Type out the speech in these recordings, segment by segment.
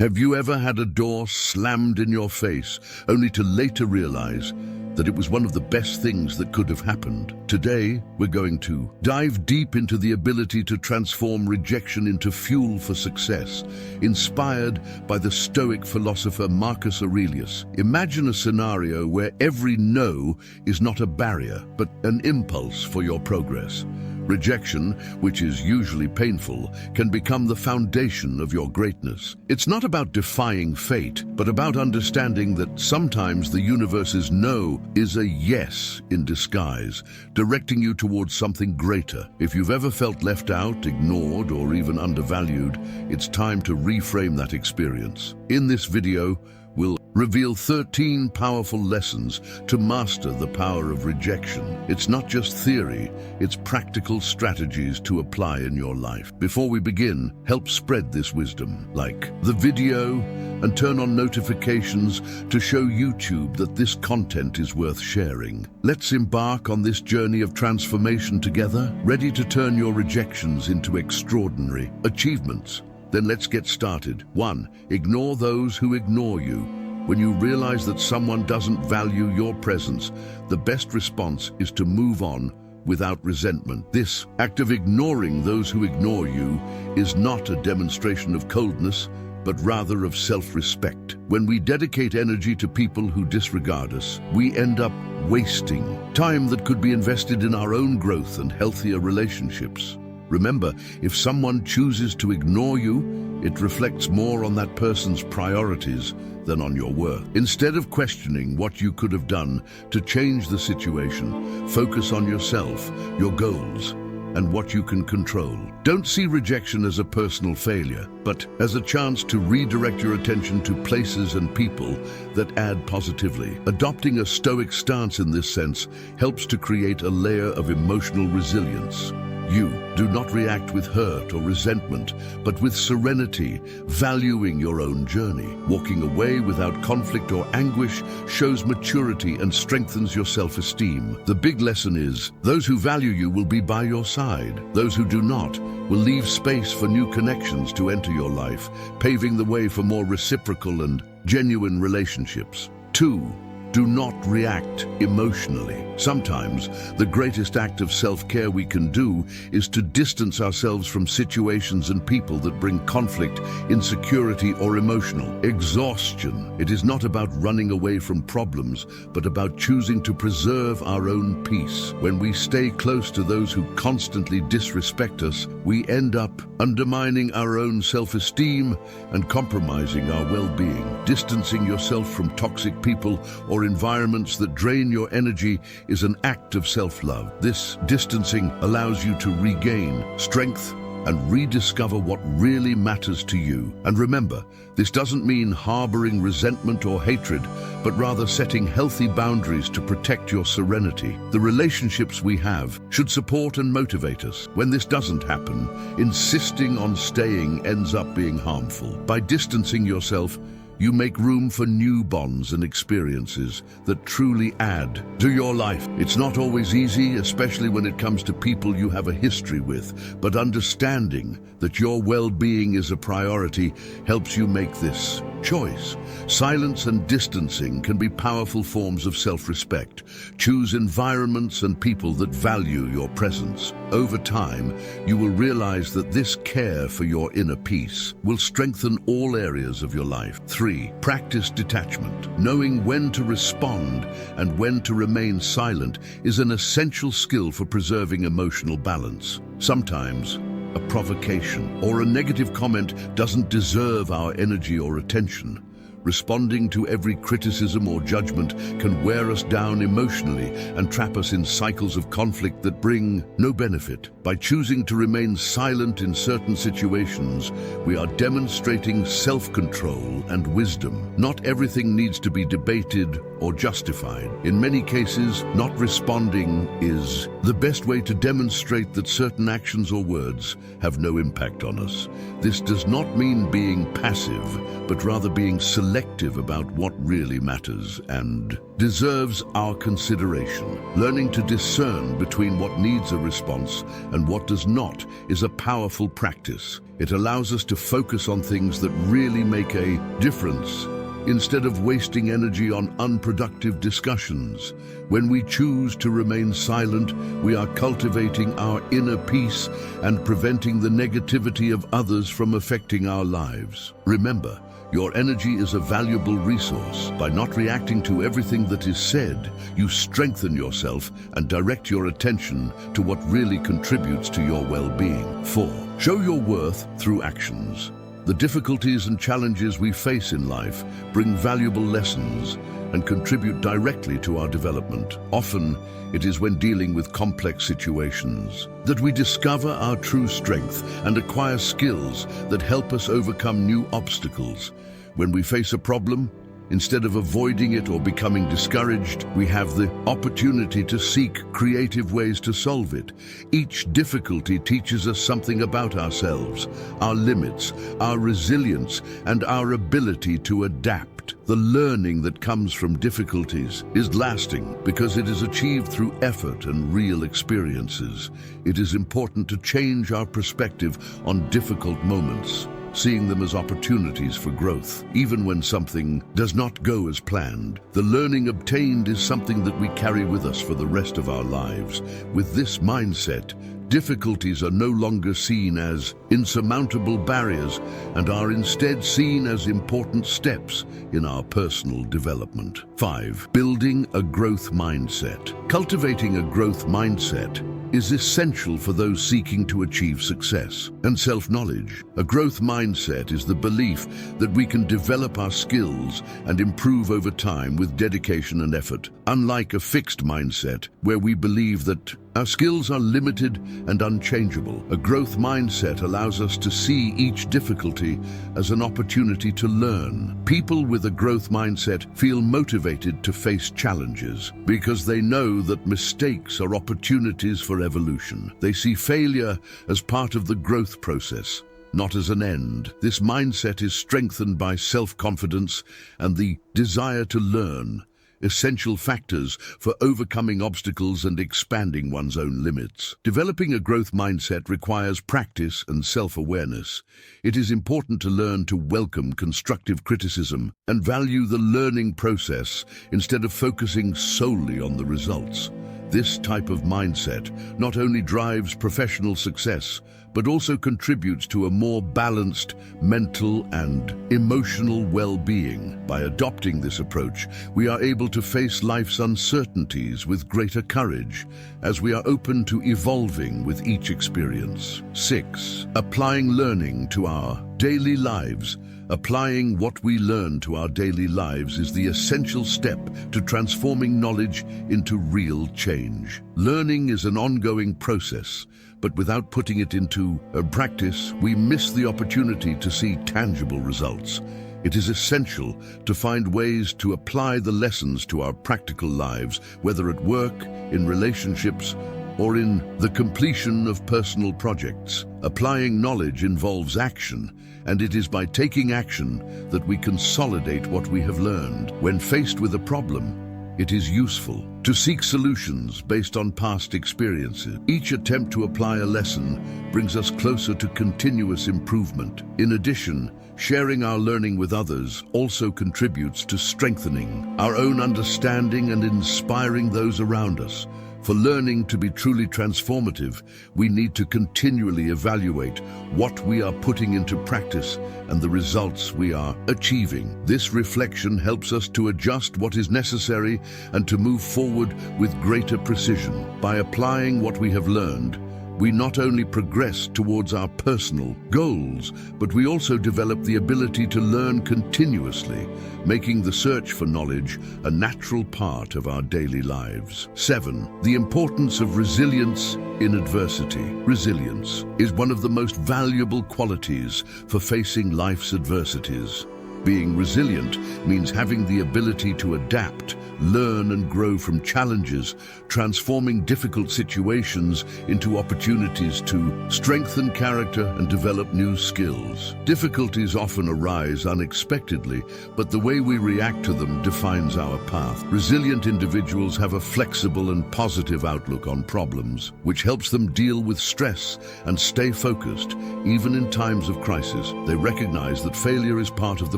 Have you ever had a door slammed in your face, only to later realize that it was one of the best things that could have happened? Today, we're going to dive deep into the ability to transform rejection into fuel for success, inspired by the Stoic philosopher Marcus Aurelius. Imagine a scenario where every no is not a barrier, but an impulse for your progress. Rejection, which is usually painful, can become the foundation of your greatness. It's not about defying fate, but about understanding that sometimes the universe's no is a yes in disguise, directing you towards something greater. If you've ever felt left out, ignored, or even undervalued, it's time to reframe that experience. In this video, we'll reveal 13 powerful lessons to master the power of rejection. It's not just theory, it's practical strategies to apply in your life. Before we begin, help spread this wisdom. Like the video and turn on notifications to show YouTube that this content is worth sharing. Let's embark on this journey of transformation together, ready to turn your rejections into extraordinary achievements. Then let's get started. 1. Ignore those who ignore you. When you realize that someone doesn't value your presence, the best response is to move on without resentment. This act of ignoring those who ignore you is not a demonstration of coldness, but rather of self-respect. When we dedicate energy to people who disregard us, we end up wasting time that could be invested in our own growth and healthier relationships. Remember, if someone chooses to ignore you, it reflects more on that person's priorities than on your worth. Instead of questioning what you could have done to change the situation, focus on yourself, your goals, and what you can control. Don't see rejection as a personal failure, but as a chance to redirect your attention to places and people that add positively. Adopting a Stoic stance in this sense helps to create a layer of emotional resilience. You do not react with hurt or resentment, but with serenity, valuing your own journey. Walking away without conflict or anguish shows maturity and strengthens your self-esteem. The big lesson is, those who value you will be by your side. Those who do not will leave space for new connections to enter your life, paving the way for more reciprocal and genuine relationships. 2. Do not react emotionally. Sometimes, the greatest act of self-care we can do is to distance ourselves from situations and people that bring conflict, insecurity, or emotional exhaustion. It is not about running away from problems, but about choosing to preserve our own peace. When we stay close to those who constantly disrespect us, we end up undermining our own self-esteem and compromising our well-being. Distancing yourself from toxic people or environments that drain your energy is an act of self-love. This distancing allows you to regain strength and rediscover what really matters to you. And remember, this doesn't mean harboring resentment or hatred, but rather setting healthy boundaries to protect your serenity. The relationships we have should support and motivate us. When this doesn't happen, insisting on staying ends up being harmful. By distancing yourself, you make room for new bonds and experiences that truly add to your life. It's not always easy, especially when it comes to people you have a history with, but understanding that your well-being is a priority helps you make this choice. Silence and distancing can be powerful forms of self-respect. Choose environments and people that value your presence. Over time, you will realize that this care for your inner peace will strengthen all areas of your life. 3. Practice detachment. Knowing when to respond and when to remain silent is an essential skill for preserving emotional balance. Sometimes, a provocation or a negative comment doesn't deserve our energy or attention. Responding to every criticism or judgment can wear us down emotionally and trap us in cycles of conflict that bring no benefit. By choosing to remain silent in certain situations, we are demonstrating self-control and wisdom. Not everything needs to be debated or justified. In many cases, not responding is the best way to demonstrate that certain actions or words have no impact on us. This does not mean being passive, but rather being selective selective about what really matters and deserves our consideration. Learning to discern between what needs a response and what does not is a powerful practice. It allows us to focus on things that really make a difference, instead of wasting energy on unproductive discussions. When we choose to remain silent, we are cultivating our inner peace and preventing the negativity of others from affecting our lives. Remember, your energy is a valuable resource. By not reacting to everything that is said, you strengthen yourself and direct your attention to what really contributes to your well-being. 4. Show your worth through actions. The difficulties and challenges we face in life bring valuable lessons and contribute directly to our development. Often, it is when dealing with complex situations that we discover our true strength and acquire skills that help us overcome new obstacles. When we face a problem, instead of avoiding it or becoming discouraged, we have the opportunity to seek creative ways to solve it. Each difficulty teaches us something about ourselves, our limits, our resilience, and our ability to adapt. The learning that comes from difficulties is lasting because it is achieved through effort and real experiences. It is important to change our perspective on difficult moments, seeing them as opportunities for growth. Even when something does not go as planned, the learning obtained is something that we carry with us for the rest of our lives. With this mindset, difficulties are no longer seen as insurmountable barriers and are instead seen as important steps in our personal development. 5. Building a growth mindset. Cultivating a growth mindset is essential for those seeking to achieve success and self-knowledge. A growth mindset is the belief that we can develop our skills and improve over time with dedication and effort. Unlike a fixed mindset, where we believe that our skills are limited and unchangeable, a growth mindset allows us to see each difficulty as an opportunity to learn. People with a growth mindset feel motivated to face challenges because they know that mistakes are opportunities for evolution. They see failure as part of the growth process, not as an end. This mindset is strengthened by self-confidence and the desire to learn, essential factors for overcoming obstacles and expanding one's own limits. Developing a growth mindset requires practice and self-awareness. It is important to learn to welcome constructive criticism and value the learning process instead of focusing solely on the results. This type of mindset not only drives professional success, but also contributes to a more balanced mental and emotional well-being. By adopting this approach, we are able to face life's uncertainties with greater courage, as we are open to evolving with each experience. 6. Applying learning to our daily lives. Applying what we learn to our daily lives is the essential step to transforming knowledge into real change. Learning is an ongoing process, but without putting it into practice, we miss the opportunity to see tangible results. It is essential to find ways to apply the lessons to our practical lives, whether at work, in relationships, or in the completion of personal projects. Applying knowledge involves action, and it is by taking action that we consolidate what we have learned. When faced with a problem, it is useful to seek solutions based on past experiences. Each attempt to apply a lesson brings us closer to continuous improvement. In addition, sharing our learning with others also contributes to strengthening our own understanding and inspiring those around us. For learning to be truly transformative, we need to continually evaluate what we are putting into practice and the results we are achieving. This reflection helps us to adjust what is necessary and to move forward with greater precision. By applying what we have learned, we not only progress towards our personal goals, but we also develop the ability to learn continuously, making the search for knowledge a natural part of our daily lives. 7. The importance of resilience in adversity. Resilience is one of the most valuable qualities for facing life's adversities. Being resilient means having the ability to adapt, learn and grow from challenges, transforming difficult situations into opportunities to strengthen character and develop new skills. Difficulties often arise unexpectedly, but the way we react to them defines our path. Resilient individuals have a flexible and positive outlook on problems, which helps them deal with stress and stay focused, even in times of crisis. They recognize that failure is part of the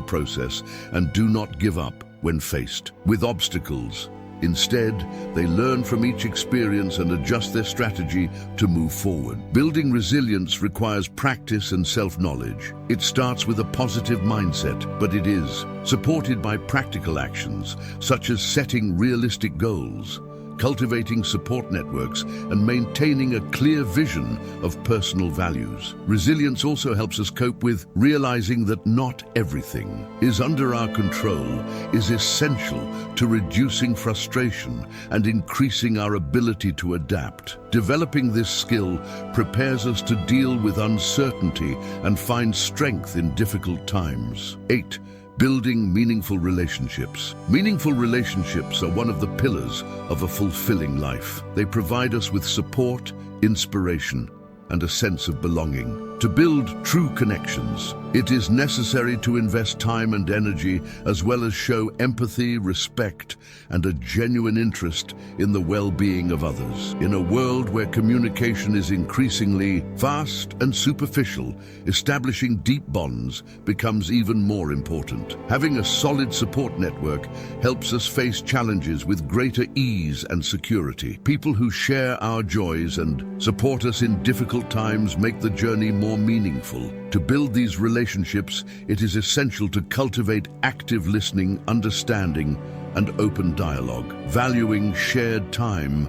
process and do not give up when faced with obstacles. Instead, they learn from each experience and adjust their strategy to move forward. Building resilience requires practice and self-knowledge. It starts with a positive mindset, but it is supported by practical actions, such as setting realistic goals, cultivating support networks, and maintaining a clear vision of personal values. Resilience also helps us cope with realizing that not everything is under our control is essential to reducing frustration and increasing our ability to adapt. Developing this skill prepares us to deal with uncertainty and find strength in difficult times. 8. Building meaningful relationships. Meaningful relationships are one of the pillars of a fulfilling life. They provide us with support, inspiration, and a sense of belonging. To build true connections, it is necessary to invest time and energy, as well as show empathy, respect, and a genuine interest in the well-being of others. In a world where communication is increasingly fast and superficial, establishing deep bonds becomes even more important. Having a solid support network helps us face challenges with greater ease and security. People who share our joys and support us in difficult times make the journey more meaningful. To build these relationships, it is essential to cultivate active listening, understanding, and open dialogue. Valuing shared time,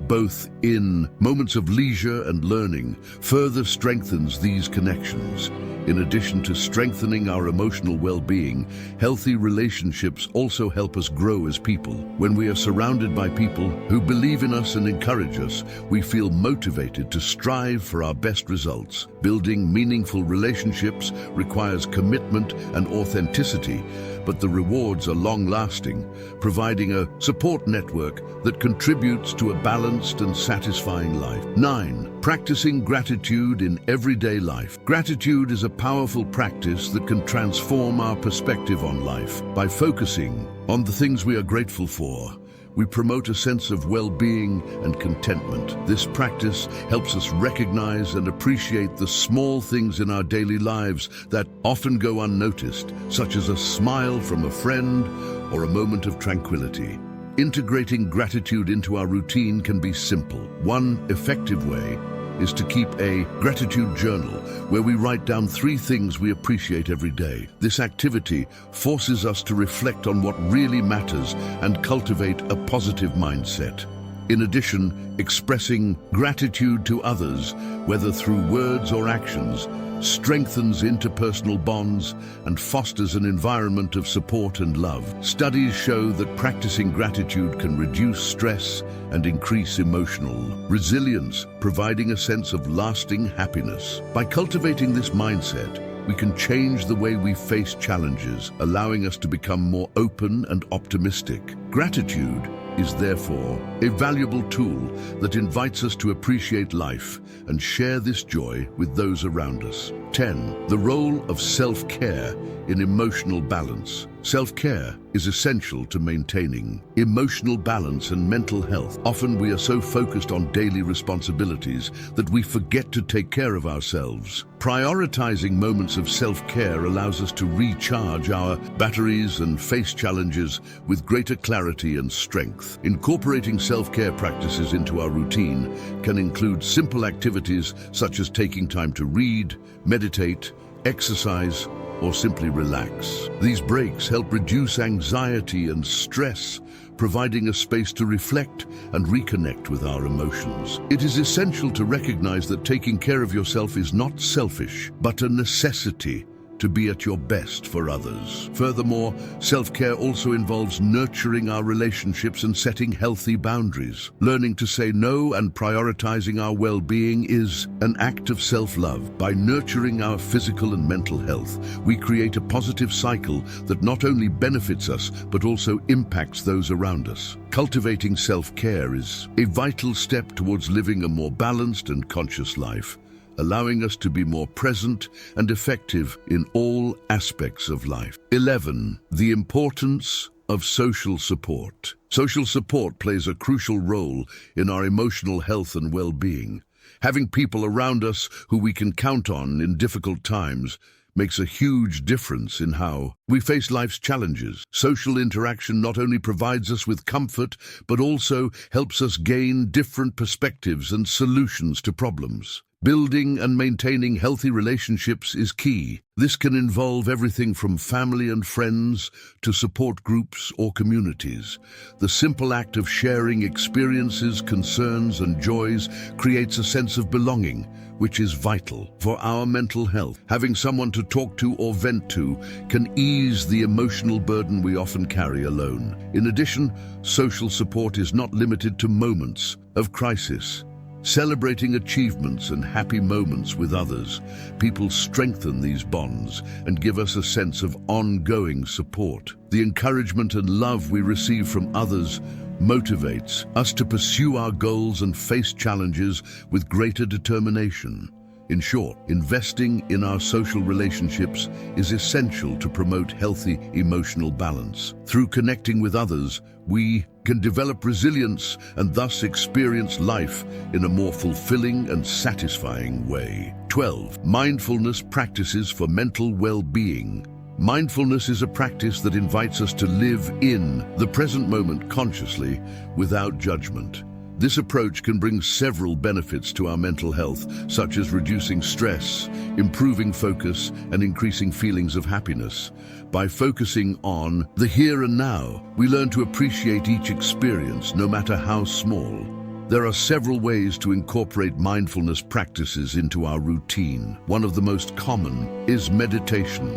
both in moments of leisure and learning, further strengthens these connections. In addition to strengthening our emotional well-being, healthy relationships also help us grow as people. When we are surrounded by people who believe in us and encourage us, we feel motivated to strive for our best results. Building meaningful relationships requires commitment and authenticity, but the rewards are long-lasting, providing a support network that contributes to a balanced and satisfying life. 9. Practicing gratitude in everyday life. Gratitude is a powerful practice that can transform our perspective on life. By focusing on the things we are grateful for, we promote a sense of well-being and contentment. This practice helps us recognize and appreciate the small things in our daily lives that often go unnoticed, such as a smile from a friend or a moment of tranquility. Integrating gratitude into our routine can be simple. One effective way is to keep a gratitude journal where we write down 3 things we appreciate every day. This activity forces us to reflect on what really matters and cultivate a positive mindset. In addition, expressing gratitude to others, whether through words or actions, strengthens interpersonal bonds and fosters an environment of support and love. Studies show that practicing gratitude can reduce stress and increase emotional resilience, providing a sense of lasting happiness. By cultivating this mindset, we can change the way we face challenges, allowing us to become more open and optimistic. Gratitude is therefore a valuable tool that invites us to appreciate life and share this joy with those around us. 10. The role of self-care in emotional balance. Self-care is essential to maintaining emotional balance and mental health. Often we are so focused on daily responsibilities that we forget to take care of ourselves. Prioritizing moments of self-care allows us to recharge our batteries and face challenges with greater clarity and strength. Incorporating self-care practices into our routine can include simple activities such as taking time to read, meditate, exercise, or simply relax. These breaks help reduce anxiety and stress, providing a space to reflect and reconnect with our emotions. It is essential to recognize that taking care of yourself is not selfish, but a necessity to be at your best for others. Furthermore, self-care also involves nurturing our relationships and setting healthy boundaries. Learning to say no and prioritizing our well-being is an act of self-love. By nurturing our physical and mental health, we create a positive cycle that not only benefits us, but also impacts those around us. Cultivating self-care is a vital step towards living a more balanced and conscious life, allowing us to be more present and effective in all aspects of life. 11. The importance of social support. Social support plays a crucial role in our emotional health and well-being. Having people around us who we can count on in difficult times makes a huge difference in how we face life's challenges. Social interaction not only provides us with comfort, but also helps us gain different perspectives and solutions to problems. Building and maintaining healthy relationships is key. This can involve everything from family and friends to support groups or communities. The simple act of sharing experiences, concerns, and joys creates a sense of belonging, which is vital for our mental health. Having someone to talk to or vent to can ease the emotional burden we often carry alone. In addition, social support is not limited to moments of crisis. Celebrating achievements and happy moments with others, people strengthen these bonds and give us a sense of ongoing support. The encouragement and love we receive from others motivates us to pursue our goals and face challenges with greater determination. In short, investing in our social relationships is essential to promote healthy emotional balance. Through connecting with others, we can develop resilience and thus experience life in a more fulfilling and satisfying way. 12. Mindfulness practices for mental well-being. Mindfulness is a practice that invites us to live in the present moment consciously, without judgment. This approach can bring several benefits to our mental health, such as reducing stress, improving focus, and increasing feelings of happiness. By focusing on the here and now, we learn to appreciate each experience, no matter how small. There are several ways to incorporate mindfulness practices into our routine. One of the most common is meditation,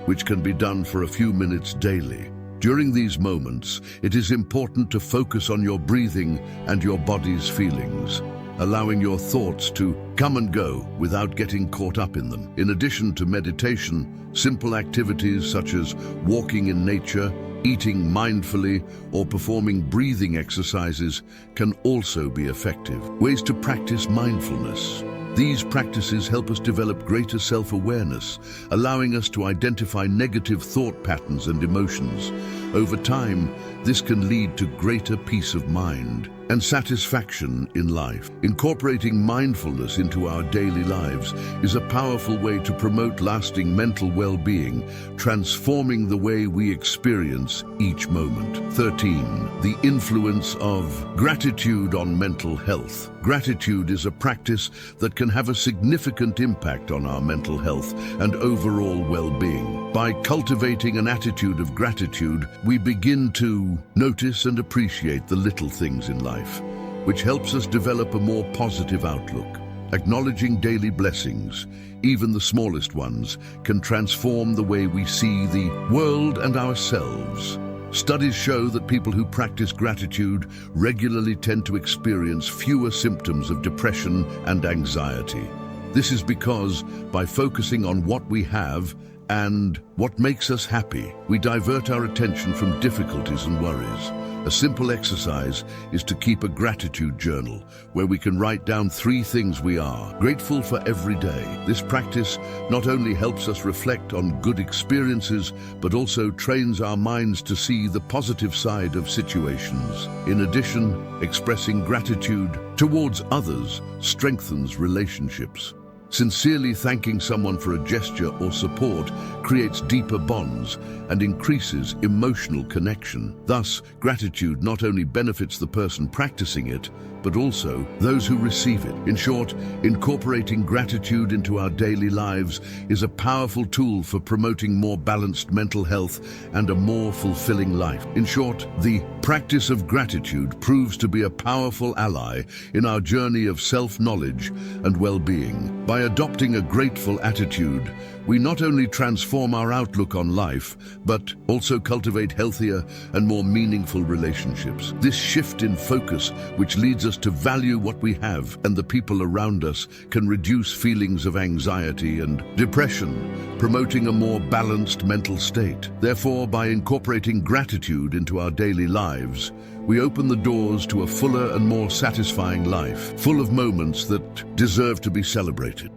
which can be done for a few minutes daily. During these moments, it is important to focus on your breathing and your body's feelings, allowing your thoughts to come and go without getting caught up in them. In addition to meditation, simple activities such as walking in nature, eating mindfully, or performing breathing exercises can also be effective. Ways to practice mindfulness. These practices help us develop greater self-awareness, allowing us to identify negative thought patterns and emotions. Over time, this can lead to greater peace of mind and satisfaction in life. Incorporating mindfulness into our daily lives is a powerful way to promote lasting mental well-being, transforming the way we experience each moment. 13. The influence of gratitude on mental health. Gratitude is a practice that can have a significant impact on our mental health and overall well-being. By cultivating an attitude of gratitude, we begin to notice and appreciate the little things in life, which helps us develop a more positive outlook. Acknowledging daily blessings, even the smallest ones, can transform the way we see the world and ourselves. Studies show that people who practice gratitude regularly tend to experience fewer symptoms of depression and anxiety. This is because, by focusing on what we have and what makes us happy, we divert our attention from difficulties and worries. A simple exercise is to keep a gratitude journal, where we can write down 3 things we are grateful for every day. This practice not only helps us reflect on good experiences, but also trains our minds to see the positive side of situations. In addition, expressing gratitude towards others strengthens relationships. Sincerely thanking someone for a gesture or support creates deeper bonds and increases emotional connection. Thus, gratitude not only benefits the person practicing it, but also those who receive it. In short, incorporating gratitude into our daily lives is a powerful tool for promoting more balanced mental health and a more fulfilling life. In short, the practice of gratitude proves to be a powerful ally in our journey of self-knowledge and well-being. By adopting a grateful attitude, we not only transform our outlook on life, but also cultivate healthier and more meaningful relationships. This shift in focus, which leads us to value what we have and the people around us, can reduce feelings of anxiety and depression, promoting a more balanced mental state. Therefore, by incorporating gratitude into our daily lives, we open the doors to a fuller and more satisfying life, full of moments that deserve to be celebrated.